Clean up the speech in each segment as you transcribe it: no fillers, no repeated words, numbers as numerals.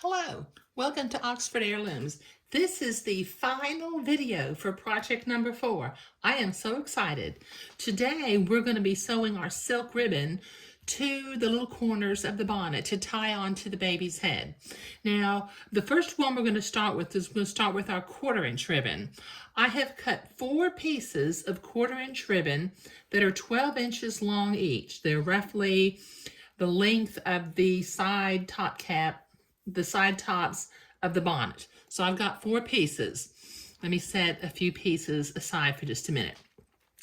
Hello, welcome to Oxford Heirlooms. This is the final video for project number 4. I am so excited. Today we're going to be sewing our silk ribbon to the little corners of the bonnet to tie onto the baby's head. Now, the first one we're going to start with is our 1/4" ribbon. I have cut 4 pieces of 1/4" ribbon that are 12 inches long each. They're roughly the length of the side tops of the bonnet. So I've got 4 pieces. Let me set a few pieces aside for just a minute.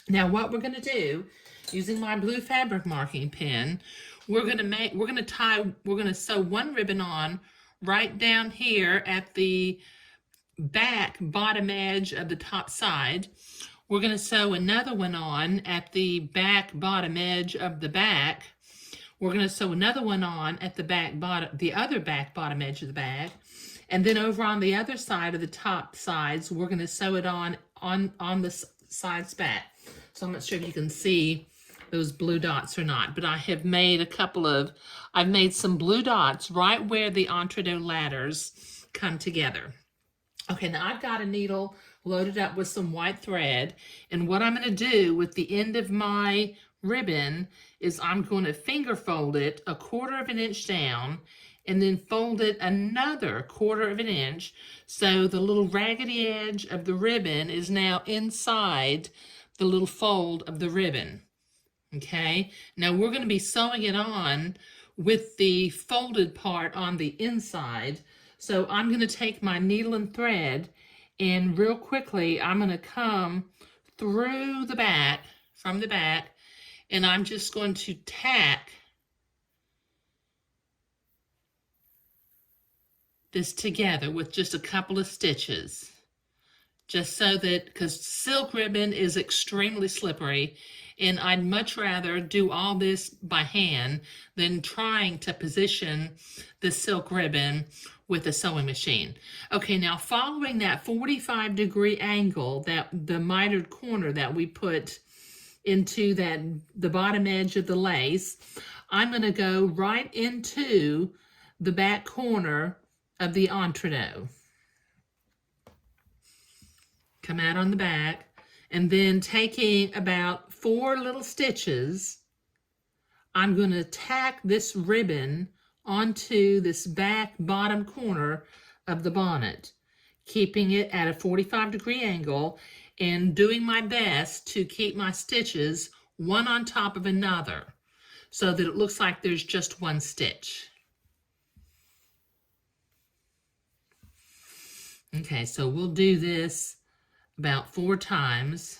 Now what we're going to do, using my blue fabric marking pen, we're going to sew one ribbon on right down here at the bottom edge of the top side. We're going to sew another one on at the bottom edge of the back. We're going to sew another one on at the other bottom edge of the bag. And then over on the other side of the top sides, we're going to sew it on the sides back. So I'm not sure if you can see those blue dots or not, but I have made I've made some blue dots right where the entre-deux ladders come together. Okay, now I've got a needle loaded up with some white thread, and what I'm going to do with the end of my ribbon is I'm going to finger fold it 1/4 inch down and then fold it another 1/4 inch, so the little raggedy edge of the ribbon is now inside the little fold of the ribbon. Okay, now we're going to be sewing it on with the folded part on the inside. So I'm going to take my needle and thread, and real quickly I'm going to come through the back, from the back, and I'm just going to tack this together with just a couple of stitches. Just so that, because silk ribbon is extremely slippery, and I'd much rather do all this by hand than trying to position the silk ribbon with a sewing machine. Okay, now following that 45-degree angle, that the mitered corner that we put into the bottom edge of the lace, I'm going to go right into the back corner of the entre-deux. Come out on the back, and then taking about 4 little stitches, I'm going to tack this ribbon onto this back bottom corner of the bonnet, keeping it at a 45-degree angle and doing my best to keep my stitches one on top of another so that it looks like there's just one stitch. Okay, so we'll do this about 4 times,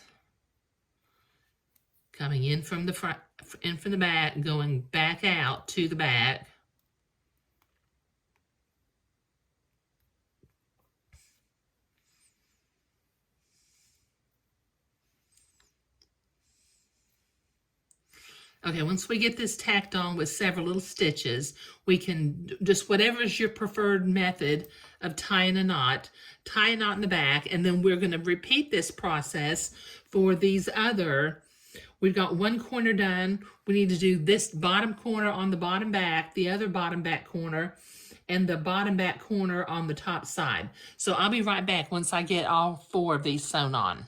coming in from the front, in from the back, going back out to the back. Okay, once we get this tacked on with several little stitches, we can just, whatever is your preferred method of tying a knot, tie a knot in the back, and then we're going to repeat this process for these other. We've got one corner done. We need to do this bottom corner on the bottom back, the other bottom back corner, and the bottom back corner on the top side. So I'll be right back once I get all 4 of these sewn on.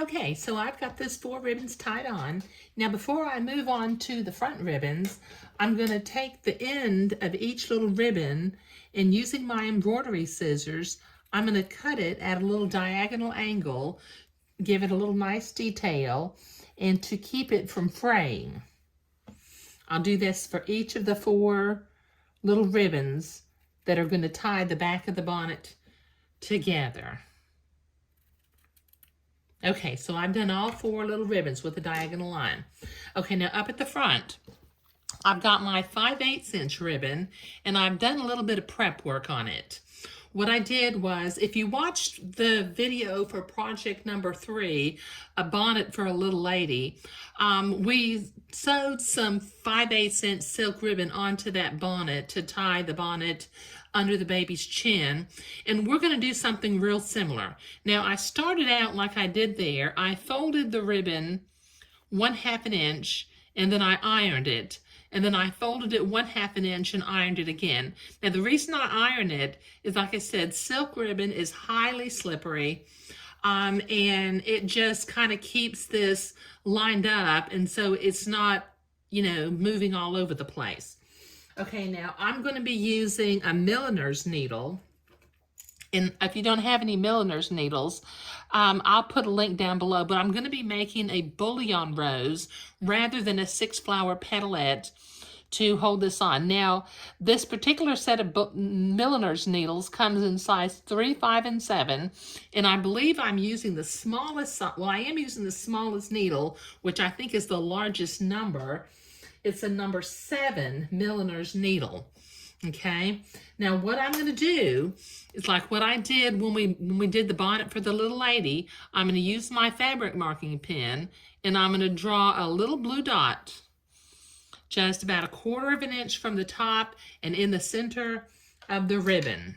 Okay, so I've got those 4 ribbons tied on. Now before I move on to the front ribbons, I'm going to take the end of each little ribbon, and using my embroidery scissors, I'm going to cut it at a little diagonal angle, give it a little nice detail, and to keep it from fraying. I'll do this for each of the 4 little ribbons that are going to tie the back of the bonnet together. Okay, so I've done all 4 little ribbons with a diagonal line. Okay, now up at the front, I've got my 5/8 inch ribbon, and I've done a little bit of prep work on it. What I did was, if you watched the video for project number 3, A Bonnet for a Little Lady, we sewed some 5/8 inch silk ribbon onto that bonnet to tie the bonnet under the baby's chin, and we're going to do something real similar. Now, I started out like I did there. I folded the ribbon 1/2 inch, and then I ironed it. and then I folded it 1/2 an inch and ironed it again. Now the reason I iron it is, like I said, silk ribbon is highly slippery, and it just kind of keeps this lined up, and so it's not, you know, moving all over the place. Okay, now I'm going to be using a milliner's needle. And if you don't have any milliner's needles, I'll put a link down below, but I'm going to be making a bullion rose rather than a 6-flower petalette to hold this on. Now, this particular set of milliner's needles comes in size 3, 5, and 7, and I believe I'm using the smallest, well, I am using the smallest needle, which I think is the largest number. It's a number 7 milliner's needle. Okay, now what I'm going to do is like what I did when we did the bonnet for the little lady. I'm going to use my fabric marking pen, and I'm going to draw a little blue dot just about 1/4 inch from the top and in the center of the ribbon.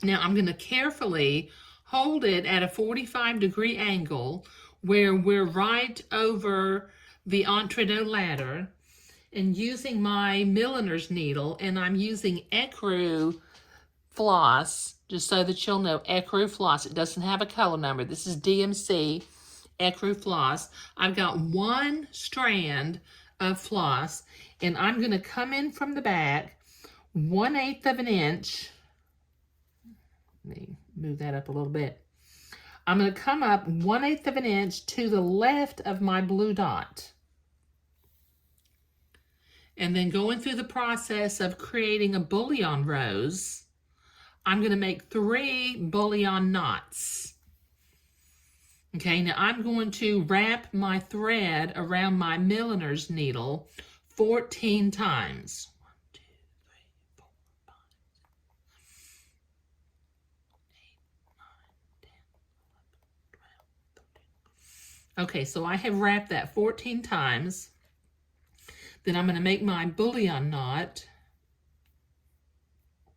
Now I'm going to carefully hold it at a 45-degree angle where we're right over the entre-deux ladder, and using my milliner's needle, and I'm using ecru floss, just so that you'll know, ecru floss. It doesn't have a color number. This is DMC ecru floss. I've got 1 strand of floss, and I'm going to come in from the back 1/8 of an inch. Let me move that up a little bit. I'm going to come up 1/8 of an inch to the left of my blue dot. And then going through the process of creating a bullion rose, I'm going to make 3 bullion knots. Okay, now I'm going to wrap my thread around my milliner's needle 14 times. 1, 2, 3, 4, 5, 6, 8, 9, 10, 11, 12, 13. Okay, so I have wrapped that 14 times. Then I'm going to make my bullion knot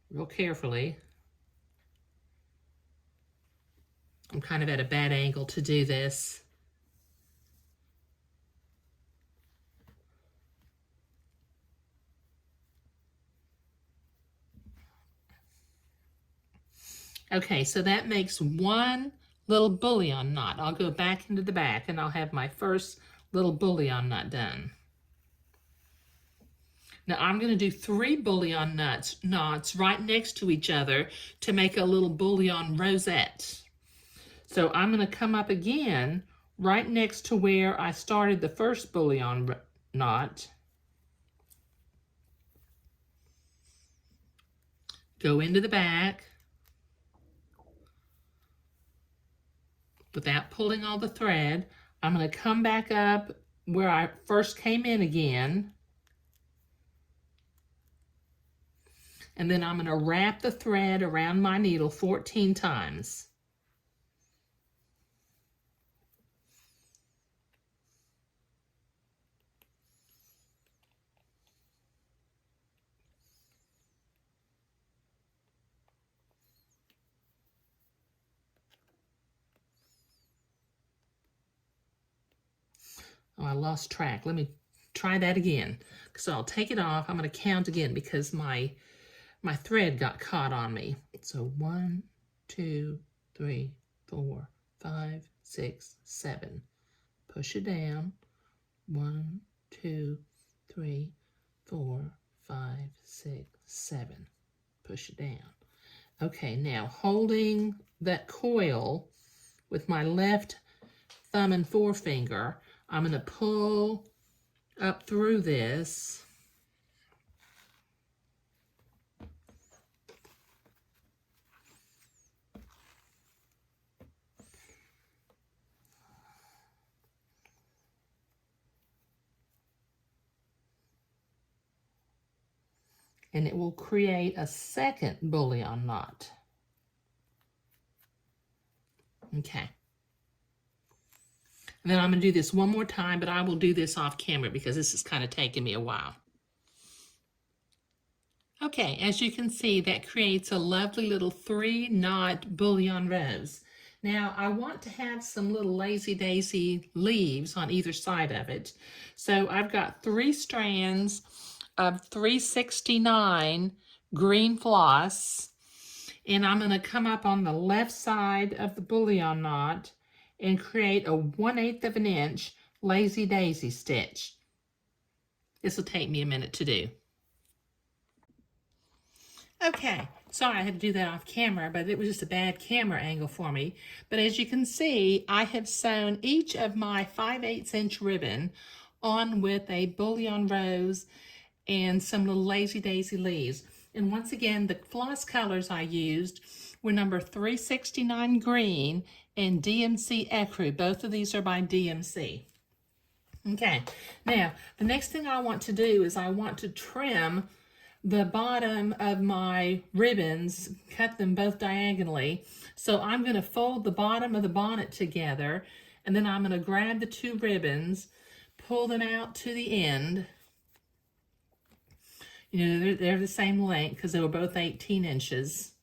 real carefully. I'm kind of at a bad angle to do this. Okay, so that makes 1 little bullion knot. I'll go back into the back and I'll have my first little bullion knot done. Now I'm going to do 3 bullion knots right next to each other to make a little bullion rosette. So I'm going to come up again right next to where I started the first bullion knot. Go into the back without pulling all the thread. I'm going to come back up where I first came in again. And then I'm going to wrap the thread around my needle 14 times. Oh, I lost track. Let me try that again. So I'll take it off. I'm going to count again because my thread got caught on me. So 1, 2, 3, 4, 5, 6, 7. Push it down. 1, 2, 3, 4, 5, 6, 7. Push it down. Okay, now holding that coil with my left thumb and forefinger, I'm going to pull up through this. And it will create a second bullion knot. Okay. And then I'm going to do this one more time, but I will do this off camera because this is kind of taking me a while. Okay, as you can see, that creates a lovely little 3-knot bullion rose. Now, I want to have some little lazy-daisy leaves on either side of it. So I've got 3 strands of 369 green floss, and I'm going to come up on the left side of the bullion knot and create a 1/8 of an inch lazy daisy stitch. This will take me a minute to do. Okay, sorry I had to do that off camera, but it was just a bad camera angle for me. But as you can see, I have sewn each of my 5/8 inch ribbon on with a bullion rose and some little lazy daisy leaves. And once again, the floss colors I used were number 369 green and DMC Ecru. Both of these are by DMC. Okay, now the next thing I want to do is I want to trim the bottom of my ribbons, cut them both diagonally. So I'm going to fold the bottom of the bonnet together, and then I'm going to grab the two ribbons, pull them out to the end. You know, they're the same length because they were both 18 inches.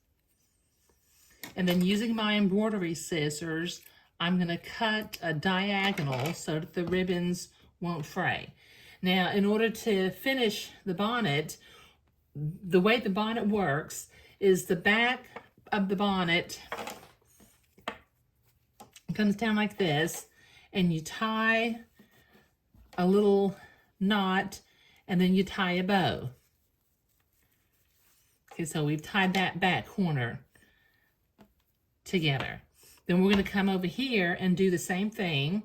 And then using my embroidery scissors, I'm going to cut a diagonal so that the ribbons won't fray. Now, in order to finish the bonnet, the way the bonnet works is the back of the bonnet comes down like this, and you tie a little knot, and then you tie a bow. Okay, so we've tied that back corner together. Then we're going to come over here and do the same thing.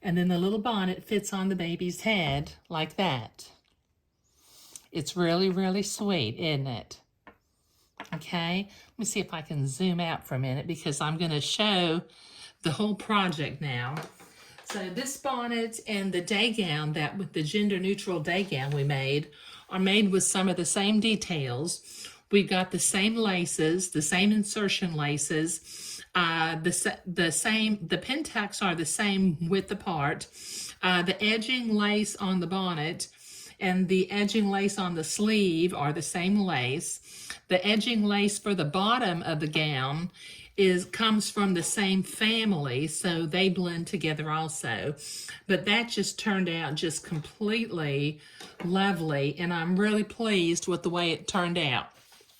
And then the little bonnet fits on the baby's head like that. It's really, really sweet, isn't it? Okay, let me see if I can zoom out for a minute because I'm going to show the whole project now. So this bonnet and the day gown, that with the gender neutral day gown we made, are made with some of the same details. We've got the same laces, the same insertion laces. The pin tucks are the same width apart. The edging lace on the bonnet and the edging lace on the sleeve are the same lace. The edging lace for the bottom of the gown comes from the same family, so they blend together also. But that just turned out just completely lovely, and I'm really pleased with the way it turned out.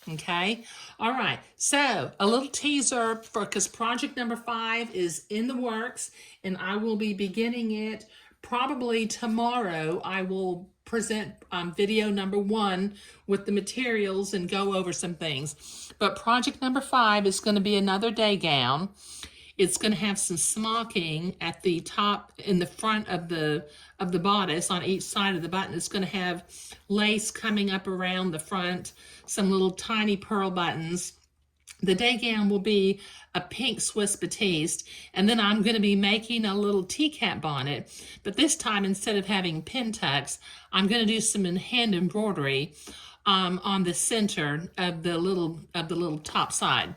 Okay, all right, so a little teaser because project number 5 is in the works, and I will be beginning it probably tomorrow. I will present video number 1 with the materials and go over some things. But project number 5 is going to be another day gown. It's going to have some smocking at the top in the front of the bodice on each side of the button. It's going to have lace coming up around the front, some little tiny pearl buttons. The day gown will be a pink Swiss batiste, and then I'm going to be making a little teacup bonnet, but this time instead of having pin tucks, I'm going to do some hand embroidery on the center of the little top side.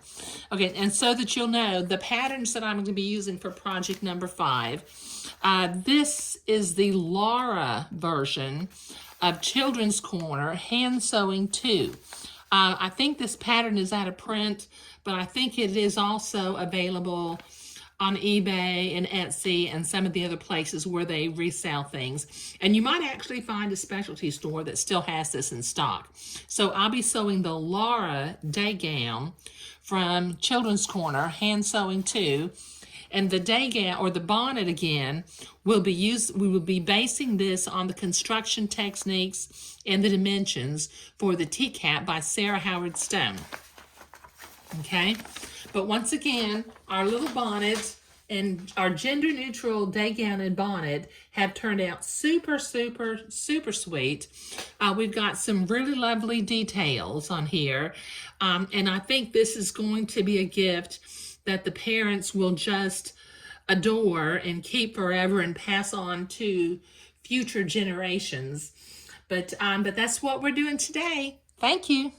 Okay, and so that you'll know the patterns that I'm going to be using for project number 5. This is the Laura version of Children's Corner Hand Sewing 2. I think this pattern is out of print, but I think it is also available on eBay and Etsy and some of the other places where they resell things. And you might actually find a specialty store that still has this in stock. So I'll be sewing the Laura day gown from Children's Corner, Hand Sewing 2. And the day gown, or the bonnet again, we will be basing this on the construction techniques and the dimensions for the teacup by Sarah Howard Stone. Okay, but once again, our little bonnet and our gender neutral day gown and bonnet have turned out super, super, super sweet. We've got some really lovely details on here. And I think this is going to be a gift that the parents will just adore and keep forever and pass on to future generations. But that's what we're doing today. Thank you.